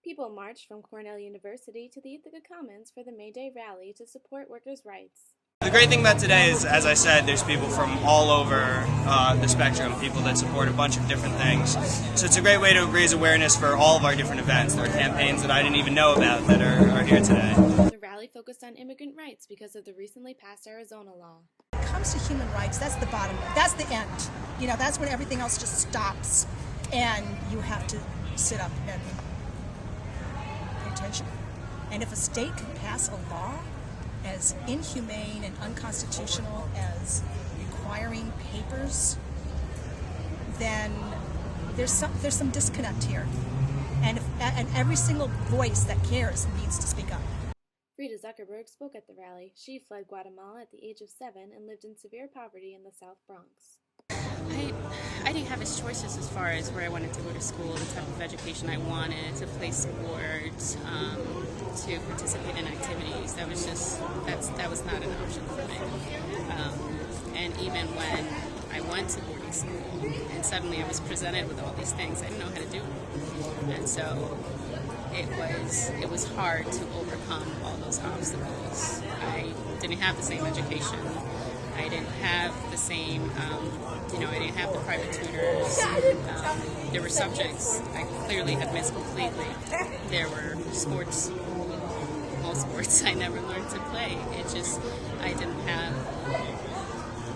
People marched from Cornell University to the Ithaca Commons for the May Day rally to support workers' rights. The great thing about today is, as I said, there's people from all over the spectrum, people that support a bunch of different things. So it's a great way to raise awareness for all of our different events. There are campaigns that I didn't even know about that are here today. The rally focused on immigrant rights because of the recently passed Arizona law. When it comes to human rights, that's the bottom, that's the end. You know, that's when everything else just stops and you have to sit up and pay attention. And if a state can pass a law as inhumane and unconstitutional as requiring papers, then there's some disconnect here, and every single voice that cares needs to speak up. Frida Zuckerberg spoke at the rally. She fled Guatemala at the age of 7 and lived in severe poverty in the South Bronx. I didn't have choices as far as where I wanted to go to school, the type of education I wanted, to play sports, to participate in activities. That was not an option for me. And even when I went to boarding school and suddenly I was presented with all these things, I didn't know how to do them. And so it was hard to overcome all those obstacles. I didn't have the same education. I didn't have the same, I didn't have the private tutors. There were subjects I clearly had missed completely. There were sports, most sports I never learned to play. I didn't have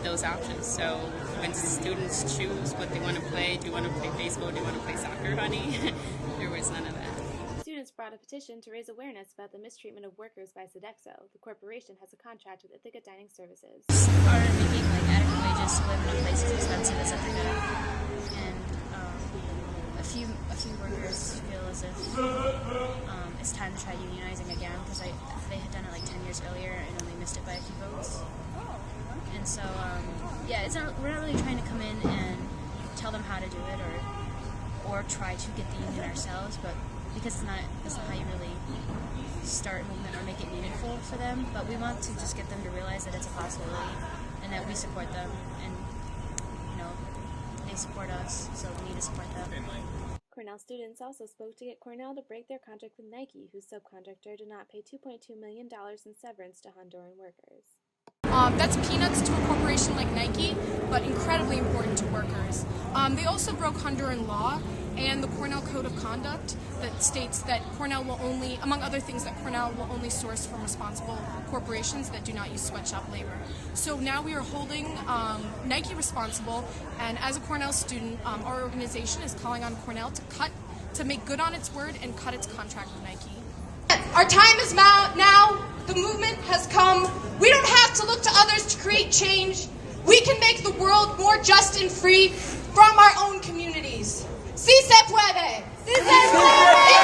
those options. So when students choose what they want to play, do you want to play baseball, do you want to play soccer, honey? There was none of that. Students brought a petition to raise awareness about the mistreatment of workers by Sodexo. The corporation has a contract with Ithaca Dining Services. Are making adequate wages to live in a place as expensive as Ithaca, and a few workers feel as if it's time to try unionizing again because they had done it 10 years earlier and only missed it by a few votes. And so we're not really trying to come in and tell them how to do it or try to get the union ourselves, but because that's not how you really start a movement or make it meaningful for them. But we want to just get them to realize that it's a possibility and that we support them, and they support us, so we need to support them. Cornell students also spoke to get Cornell to break their contract with Nike, whose subcontractor did not pay $2.2 million in severance to Honduran workers. That's peanuts to a corporation like Nike, but incredibly important to workers. They also broke Honduran law and the Cornell Code of Conduct that states that Cornell will only, among other things, that Cornell will only source from responsible corporations that do not use sweatshop labor. So now we are holding Nike responsible, and as a Cornell student, our organization is calling on Cornell to make good on its word and cut its contract with Nike. Our time is now. The movement has come. We don't have to look to others to create change. We can make the world more just and free from our own communities. Sí se puede. Sí se puede.